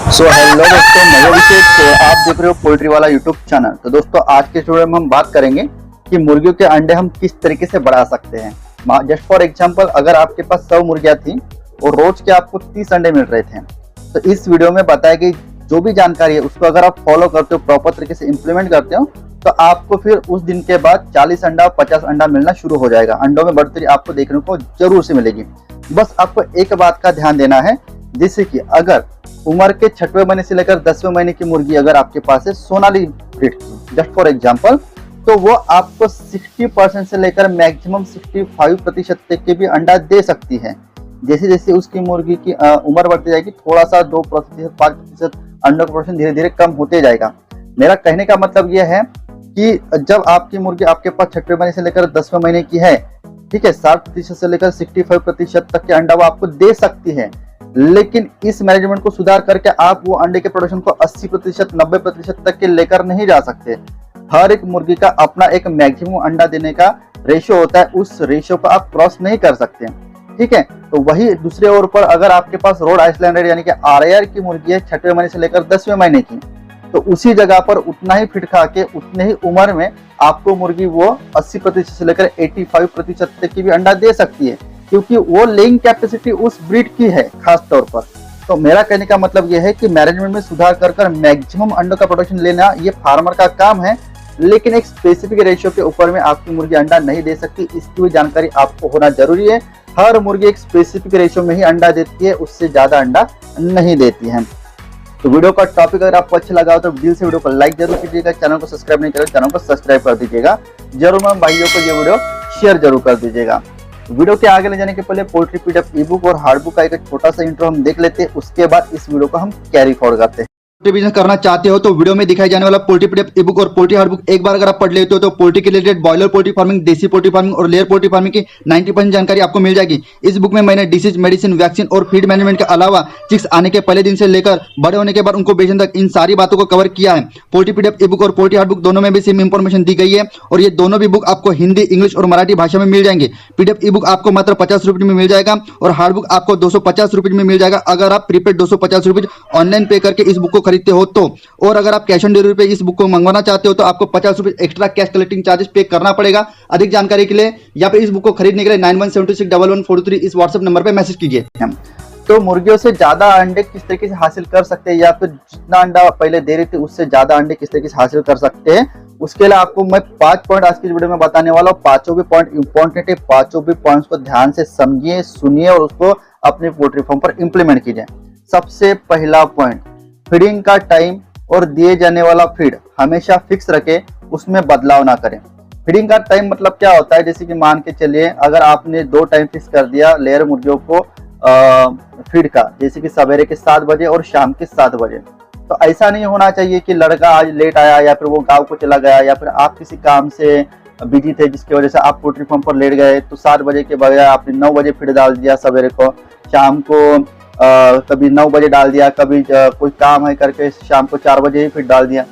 Hello दोस्तों, मैं अभिषेक। तो आप देख रहे हो पोल्ट्री वाला यूट्यूब चैनल। तो दोस्तों, आज के वीडियो में हम बात करेंगे कि मुर्गियों के अंडे हम किस तरीके से बढ़ा सकते हैं। जस्ट फॉर एग्जांपल, अगर आपके पास 100 मुर्गियां थी और रोज के आपको 30 अंडे मिल रहे थे, तो इस वीडियो में बताया गई जो भी जानकारी है उसको अगर आप फॉलो करते हो, प्रॉपर तरीके से इम्प्लीमेंट करते हो, तो आपको फिर उस दिन के बाद 40 अंडा 50 अंडा मिलना शुरू हो जाएगा। अंडों में बढ़ोतरी आपको देखने को जरूर से मिलेगी। बस आपको एक बात का ध्यान देना है, जिससे कि अगर उम्र के 6वें महीने से लेकर 10वें महीने की मुर्गी अगर आपके पास है सोनाली ब्रीड की, जस्ट फॉर एग्जांपल, तो वो आपको 60% से लेकर मैक्सिमम 65% तक के भी अंडा दे सकती है। जैसे जैसे उसकी मुर्गी की उम्र बढ़ती जाएगी, थोड़ा सा 2% 5% अंडों का प्रोडक्शन धीरे धीरे कम होते जाएगा। मेरा कहने का मतलब यह है कि जब आपकी मुर्गी आपके पास 6वें महीने से लेकर 10वें महीने की है, ठीक है, 60% से लेकर 65% तक के अंडा वो आपको दे सकती है। लेकिन इस मैनेजमेंट को सुधार करके आप वो अंडे के प्रोडक्शन को 80% 90% तक के लेकर नहीं जा सकते। हर एक मुर्गी का अपना एक मैक्सिमम अंडा देने का रेशियो होता है, उस रेशियो को आप क्रॉस नहीं कर सकते, ठीक है। तो वही दूसरे ओर पर अगर आपके पास रोड आइसलैंड रेड यानी कि आरआईआर की मुर्गी है 6वें महीने से लेकर 10वें महीने की, तो उसी जगह पर उतना ही फीड खा के उतने ही उम्र में आपको मुर्गी वो 80% से लेकर 85% तक की भी अंडा दे सकती है, क्योंकि वो लेइंग कैपेसिटी उस ब्रीड की है खास तौर पर। तो मेरा कहने का मतलब यह है कि मैनेजमेंट में सुधार कर मैक्सिमम अंडों का प्रोडक्शन लेना ये फार्मर का काम है, लेकिन एक स्पेसिफिक रेशियो के ऊपर में आपकी मुर्गी अंडा नहीं दे सकती। इसकी भी जानकारी आपको होना जरूरी है। हर मुर्गी एक स्पेसिफिक रेशियो में ही अंडा देती है, उससे ज्यादा अंडा नहीं देती है। तो वीडियो का टॉपिक अगर आपको अच्छा लगा हो तो दिल से वीडियो को लाइक जरूर कीजिएगा। चैनल को सब्सक्राइब नहीं करें, चैनल को सब्सक्राइब कर दीजिएगा। जरूर मैं भाइयों को ये वीडियो शेयर जरूर कर दीजिएगा। वीडियो के आगे ले जाने के पहले पोल्ट्री पीडीएफ ई-बुक और हार्ड बुक का एक छोटा सा इंट्रो हम देख लेते हैं, उसके बाद इस वीडियो को हम कैरी फॉरवर्ड करते हैं। पोल्ट्री बिजनेस करना चाहते हो तो वीडियो में दिखाई जाने वाला पोल्ट्री पीडीएफ ई-बुक और पोल्ट्री हार्ड बुक एक बार अगर आप पढ़ लेते हो तो पोल्ट्री के रिलेटेड बॉयलर पोल्ट्री फार्मिंग, देसी पोल्ट्री फार्मिंग और लेयर पोल्ट्री फार्मिंग की 90% जानकारी आपको मिल जाएगी। इस बुक में मैंने डिसीज, मेडिसिन, वैक्सीन और फीड मैनेजमेंट के अलावा चिक्स आने के पहले दिन से लेकर बड़े होने के बाद उनको बेचने तक इन सारी बातों को कवर किया है। पोल्ट्री पीडीएफ ई-बुक और पोल्ट्री हार्ड बुक दोनों में भी सेम इंफॉर्मेशन दी गई है और ये दोनों भी बुक आपको हिंदी, इंग्लिश और मराठी भाषा में मिल जाएंगे। पीडीएफ ई-बुक आपको मात्र 50 रुपये में मिल जाएगा और हार्ड बुक आपको 250 रुपये में मिल जाएगा अगर आप प्रीपेड 250 रुपये ऑनलाइन पे करके इस बुक को खरीदते हो तो। और अगर आप कैश ऑन डिलीवरी पे इस बुक को मंगवाना चाहते हो तो आपको 50 रुपये एक्स्ट्रा कैश कलेक्टिंग चार्जेस पे करना पड़ेगा। अधिक जानकारी के लिए या फिर इस बुक को खरीदने के लिए 91761143 इस व्हाट्सएप नंबर पे मैसेज कीजिए। तो मुर्गियों से ज्यादा अंडे किस तरीके से हासिल कर सकते हैं, या फिर जितना अंडा पहले दे रही थी उससे ज्यादा अंडे किस तरीके से हासिल कर सकते हैं, उसके लिए आपको मैं 5 पॉइंट आज की वीडियो में बताने वाला हूँ। पांचों भी पॉइंट इंपॉर्टेंट है, पांचों भी पॉइंट्स को ध्यान से समझिए, सुनिए और उसको अपने पोल्ट्री फार्म पर इंप्लीमेंट कीजिए। सबसे पहला पॉइंट, फीडिंग का टाइम और दिए जाने वाला फीड हमेशा फिक्स रखें, उसमें बदलाव ना करें। फीडिंग का टाइम मतलब क्या होता है, जैसे कि मान के चलिए अगर आपने 2 टाइम फिक्स कर दिया लेयर मुर्गियों को फीड का, जैसे कि सवेरे के 7 बजे और शाम के 7 बजे, तो ऐसा नहीं होना चाहिए कि लड़का आज लेट आया या फिर वो गांव को चला गया या फिर आप किसी काम से बिजी थे जिसकी वजह से आप पोल्ट्री फार्म पर लेट गए, तो 7 बजे के बजाय आपने 9 बजे फीड डाल दिया सवेरे को, शाम को कभी 9 बजे डाल दिया, कभी कोई काम है करके शाम को 4 बजे ही फीड डाल दिया।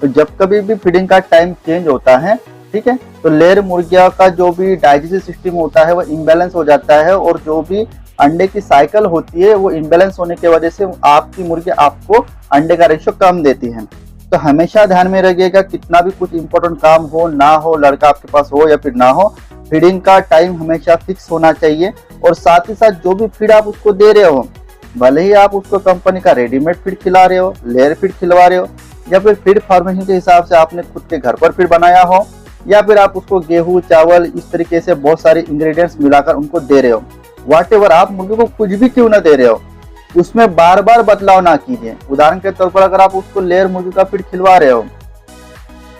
तो जब कभी भी फीडिंग का टाइम चेंज होता है, ठीक है, तो लेयर मुर्गिया का जो भी डाइजेस्टिव सिस्टम होता है वो इम्बैलेंस हो जाता है और जो भी अंडे की साइकिल होती है वो इम्बैलेंस होने की वजह से आपकी मुर्गी आपको अंडे का रेशियो कम देती है। तो हमेशा ध्यान में रखिएगा, कितना भी कुछ इंपॉर्टेंट काम हो ना हो, लड़का आपके पास हो या फिर ना हो, फीडिंग का टाइम हमेशा फिक्स होना चाहिए। और साथ ही साथ जो भी फीड आप उसको दे रहे हो, भले ही आप उसको कंपनी का रेडीमेड फीड खिला रहे हो, लेयर फीड खिलवा रहे हो, या फिर फीड फार्मेशन के हिसाब से आपने खुद के घर पर फीड बनाया हो, या फिर आप उसको गेहूं, चावल, इस तरीके से बहुत सारे इंग्रेडिएंट्स मिलाकर उनको दे रहे हो, व्हाटएवर, आप मुर्गी को कुछ भी क्यों ना दे रहे हो, उसमें बार बार बदलाव ना कीजिए। उदाहरण के तौर पर अगर आप उसको लेयर मुर्गी का फीड खिलवा रहे हो,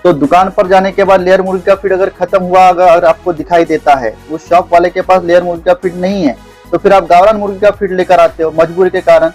तो दुकान पर जाने के बाद लेयर मुर्गी का फीड अगर खत्म हुआ अगर आपको दिखाई देता है, उस शॉप वाले के पास लेयर मुर्गी का फीड नहीं है, तो फिर आप गावरान मुर्गी का फीड लेकर आते हो मजबूरी के कारण,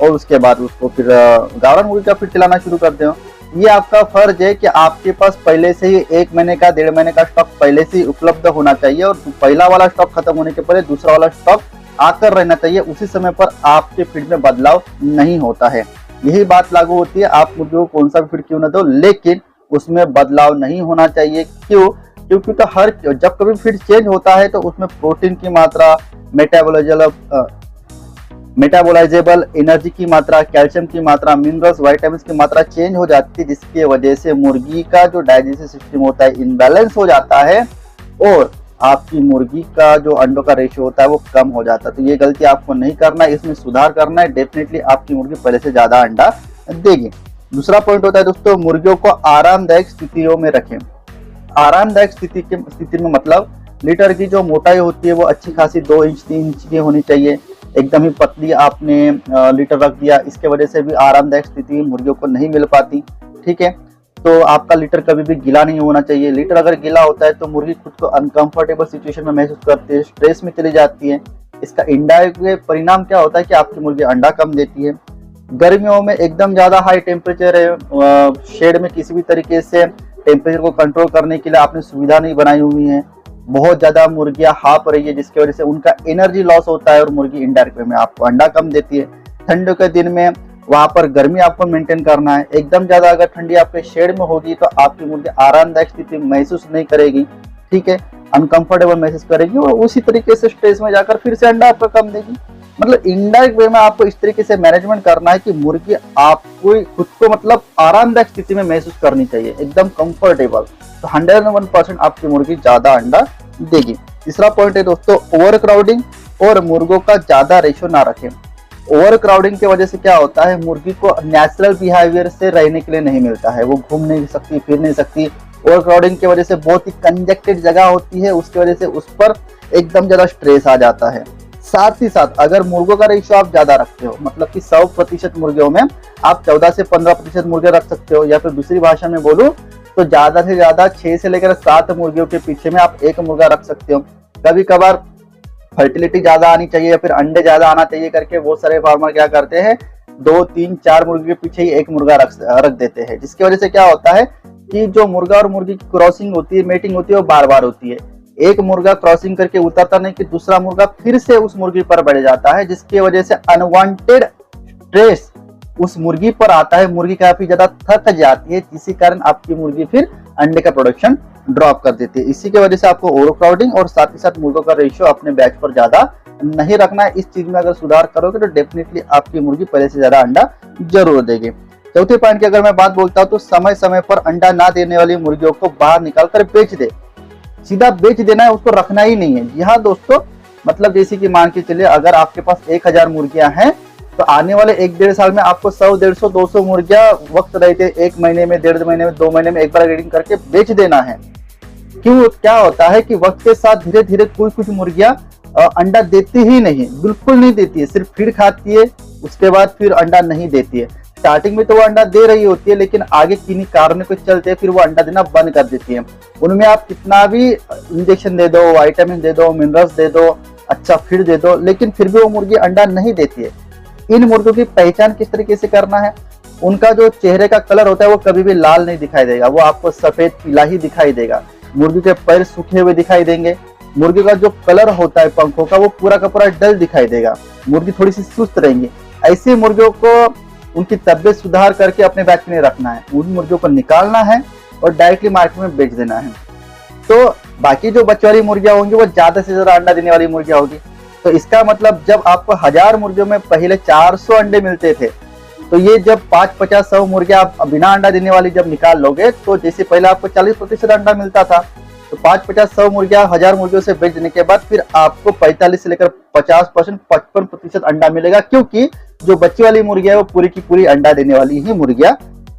और उसके बाद उसको फिर गावरान मुर्गी का फीड खिलाना शुरू करते हो। ये आपका फर्ज है कि आपके पास पहले से ही 1 महीने का 1.5 महीने का स्टॉक पहले से ही उपलब्ध होना चाहिए और पहला वाला स्टॉक खत्म होने के पहले दूसरा वाला स्टॉक आकर रहना चाहिए। उसी समय पर आपके फीड में बदलाव नहीं होता है। यही बात लागू होती है, आप मुर्गियों को कौन सा भी फीड क्यों ना दो, लेकिन उसमें बदलाव नहीं होना चाहिए। क्यों? क्योंकि तो जब कभी फीड चेंज होता है तो उसमें प्रोटीन की मात्रा, मेटाबॉलिज्म मेटाबोलाइजेबल एनर्जी की मात्रा, कैल्शियम की मात्रा, मिनरल्स, विटामिन की मात्रा चेंज हो जाती है, जिसकी वजह से मुर्गी का जो डाइजेस्टिव सिस्टम होता है इनबैलेंस हो जाता है और आपकी मुर्गी का जो अंडों का रेशियो होता है वो कम हो जाता है। तो ये गलती आपको नहीं करना है, इसमें सुधार करना है। डेफिनेटली आपकी मुर्गी पहले से ज्यादा अंडा देगी। दूसरा पॉइंट होता है दोस्तों, मुर्गियों को आरामदायक स्थितियों में रखें। आरामदायक स्थिति में मतलब लीटर की जो मोटाई होती है वो अच्छी खासी 2 इंच 3 इंच की होनी चाहिए। एकदम ही पतली आपने लीटर रख दिया, इसके वजह से भी आरामदायक स्थिति मुर्गियों को नहीं मिल पाती। ठीक है, तो आपका लीटर कभी भी गीला नहीं होना चाहिए। लीटर अगर गीला होता है तो मुर्गी खुद को अनकंफर्टेबल सिचुएशन में महसूस करती है, स्ट्रेस में चली जाती है। इसका इनडायरेक्ट परिणाम क्या होता है कि आपकी मुर्गी अंडा कम देती है। गर्मियों में एकदम ज्यादा हाई टेम्परेचर है, शेड में किसी भी तरीके से टेम्परेचर को कंट्रोल करने के लिए आपने सुविधा नहीं बनाई हुई है, बहुत ज्यादा मुर्गियां हाफ रही है, जिसकी वजह से उनका एनर्जी लॉस होता है और मुर्गी इनडायरेक्ट वे में आपको अंडा कम देती है। ठंडियों के दिन में वहां पर गर्मी आपको मेंटेन करना है। एकदम ज्यादा अगर ठंडी आपके शेड में होगी तो आपकी मुर्गी आरामदायक स्थिति महसूस नहीं करेगी। ठीक है, अनकंफर्टेबल महसूस करेगी और उसी तरीके से स्ट्रेस में जाकर फिर से अंडा आपका कम देगी। मतलब इनडायरेक्ट वे में आपको इस तरीके से मैनेजमेंट करना है कि मुर्गी आपको खुद को मतलब आरामदायक स्थिति में महसूस करनी चाहिए, एकदम कंफर्टेबल। तो 101% आपकी मुर्गी ज्यादा अंडा देगी। तीसरा पॉइंट है दोस्तों, ओवर क्राउडिंग और मुर्गों का ज्यादा रेशो ना रखें। ओवर क्राउडिंग की वजह से क्या होता है, मुर्गी को नेचुरल बिहेवियर से रहने के लिए नहीं मिलता है, वो घूम नहीं सकती, फिर नहीं सकती। ओवर क्राउडिंग की वजह से बहुत ही कंजेक्टेड जगह होती है, उसकी वजह से उस पर एकदम ज्यादा स्ट्रेस आ जाता है। साथ ही साथ अगर मुर्गों का रेशियो आप ज्यादा रखते हो, मतलब कि 100% मुर्गियों में आप 14 से 15% मुर्गे रख सकते हो, या फिर दूसरी भाषा में बोलूं तो ज्यादा से ज्यादा 6 से लेकर 7 मुर्गियों के पीछे में आप एक मुर्गा रख सकते हो। कभी कभार फर्टिलिटी ज्यादा आनी चाहिए या फिर अंडे ज्यादा आना चाहिए करके बहुत सारे फार्मर क्या करते हैं, 2 3 4 मुर्गी के पीछे ही एक मुर्गा रख देते हैं, जिसकी वजह से क्या होता है कि जो मुर्गा और मुर्गी की क्रॉसिंग होती है, मेटिंग होती है, वो बार बार होती है। एक मुर्गा क्रॉसिंग करके उतरता नहीं कि दूसरा मुर्गा फिर से उस मुर्गी पर बढ़ जाता है, जिसकी वजह से अनवांटेड स्ट्रेस उस मुर्गी पर आता है। मुर्गी काफी ज्यादा थक जाती है, जिसके कारण आपकी मुर्गी फिर अंडे का प्रोडक्शन ड्रॉप कर देती है। इसी की वजह से आपको ओवर क्राउडिंग और साथ ही साथ मुर्गों का रेशियो अपने बैच पर ज्यादा नहीं रखना है। इस चीज में अगर सुधार करोगे तो डेफिनेटली आपकी मुर्गी पहले से ज्यादा अंडा जरूर देगी। चौथे पॉइंट की अगर मैं बात बोलता हूँ तो समय समय पर अंडा ना देने वाली मुर्गियों को बाहर निकाल कर बेच दे। सीधा बेच देना है, उसको रखना ही नहीं है। जी हाँ दोस्तों, मतलब जैसे कि मान के चलिए अगर आपके पास 1000 मुर्गियां हैं तो आने वाले 1-1.5 साल में आपको 100, 150, 200 मुर्गियां वक्त रहते 1 महीने में, 1.5 महीने में, 2 महीने में एक बार ग्रेडिंग करके बेच देना है। क्यों, क्या होता है कि वक्त के साथ धीरे धीरे कुछ मुर्गियां अंडा देती ही नहीं, बिल्कुल नहीं देती है, सिर्फ फीड खाती है, उसके बाद फिर अंडा नहीं देती है। स्टार्टिंग में तो वो अंडा दे रही होती है, लेकिन आगे किन्हीं कारणों के चलते फिर वो अंडा देना बंद कर देती है। उनमें आप कितना भी इंजेक्शन दे दो, विटामिन दे दो, मिनरल्स दे दो, अच्छा फीड दे दो, लेकिन फिर भी वो मुर्गी अंडा नहीं देती है। इन मुर्गियों की पहचान किस तरीके से करना है, उनका जो चेहरे का कलर होता है वो कभी भी लाल नहीं दिखाई देगा, वो आपको सफेद पीला ही दिखाई देगा। मुर्गी के पैर सूखे हुए दिखाई देंगे। मुर्गी का जो कलर होता है पंखों का वो पूरा का पूरा डल दिखाई देगा। मुर्गी थोड़ी सी सुस्त रहेंगी। ऐसे मुर्गियों को उनकी तबियत सुधार करके अपने बैच में रखना है, उन मुर्गियों को निकालना है और डायरेक्टली मार्केट में बेच देना है। तो बाकी जो बच्चे वाली मुर्गियां होंगी वो ज्यादा से ज्यादा अंडा देने वाली मुर्गियां होगी। तो इसका मतलब जब आपको 1000 मुर्गियों में पहले 400 अंडे मिलते थे, तो ये जब 5, 50, 100 मुर्गियां आप बिना अंडा देने वाली जब निकाल लोगे, तो जैसे पहले आपको 40% अंडा मिलता था, तो 5, 50, 100 मुर्गियां 1000 मुर्गियों से बेच देने के बाद फिर आपको 45 से लेकर 50%, 55% अंडा मिलेगा, क्योंकि जो बच्ची वाली मुर्गियां है वो पूरी की पूरी अंडा देने वाली ही मुर्गियां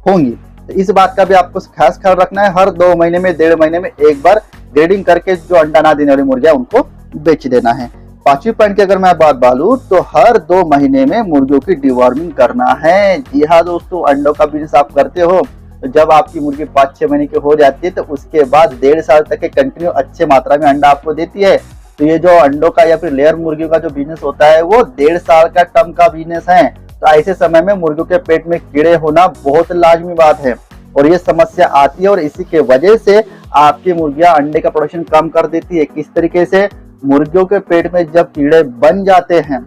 होंगी। तो इस बात का भी आपको खास ख्याल रखना है। हर 2 महीने में, 1.5 महीने में एक बार ग्रेडिंग करके जो अंडा ना देने वाली मुर्गियां उनको बेच देना है। 5वीं पॉइंट की अगर मैं बात बोलूं तो हर 2 महीने में मुर्गियों की डिवॉर्मिंग करना है। जी हाँ दोस्तों, अंडों का बिजनेस आप करते हो तो जब आपकी मुर्गी 5-6 महीने की हो जाती है तो उसके बाद 1.5 साल तक के कंटिन्यू अच्छे मात्रा में अंडा आपको देती है। तो ये जो अंडों का या फिर लेयर मुर्गियों का जो बिजनेस होता है वो 1.5 साल का टर्म का बिजनेस है। तो ऐसे समय में मुर्गियों के पेट में कीड़े होना बहुत लाजमी बात है और ये समस्या आती है और इसी के वजह से आपकी मुर्गियां अंडे का प्रोडक्शन कम कर देती है। किस तरीके से, मुर्गियों के पेट में जब कीड़े बन जाते हैं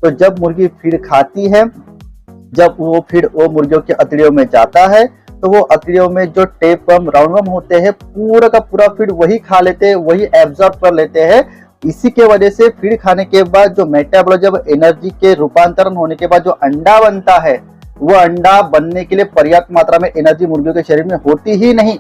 तो जब मुर्गी फीड खाती है, जब वो फीड वो मुर्गियों के अतड़ियों में जाता है तो वो अतड़ियों में जो टेप वर्म, राउंड वर्म होते हैं, पूरा का पूरा फीड वही खा लेते हैं, वही एब्जॉर्ब कर लेते हैं इसी के वजह से फीड खाने के बाद जो मेटाबॉलिज्म एनर्जी के रूपांतरण होने के बाद जो अंडा बनता है, वो अंडा बनने के लिए पर्याप्त मात्रा में एनर्जी मुर्गियों के शरीर में होती ही नहीं।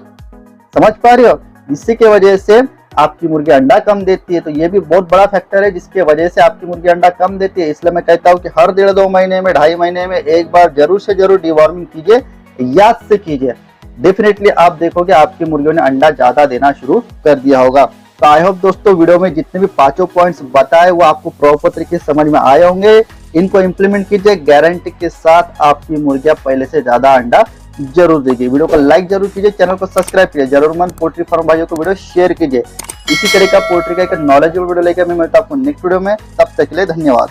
समझ पा रहे हो? इसी के वजह से आपकी मुर्गी अंडा कम देती है। तो ये भी बहुत बड़ा फैक्टर है जिसके वजह से आपकी मुर्गी अंडा कम देती है। इसलिए मैं कहता हूँ कि हर 1.5-2 महीने में, 2.5 महीने में एक बार जरूर से जरूर डिवॉर्मिंग कीजिए, याद से कीजिए। डेफिनेटली आप देखोगे आपकी मुर्गियों ने अंडा ज्यादा देना शुरू कर दिया होगा। तो आई होप दोस्तों वीडियो में जितने भी 5 पॉइंट्स बताए वो आपको प्रॉपर तरीके से समझ में आए होंगे। इनको इम्प्लीमेंट कीजिए, गारंटी के साथ आपकी मुर्गियां पहले से ज्यादा अंडा जरूर देगी। वीडियो को लाइक जरूर कीजिए, चैनल को सब्सक्राइब कीजिए, जरूरतमंद पोल्ट्री फार्म भाइयों को वीडियो शेयर कीजिए। इसी तरह का पोल्ट्री का एक नॉलेजेबल वीडियो लेकर मैं मिलता हूं आपको नेक्स्ट वीडियो में। तब तक के लिए धन्यवाद।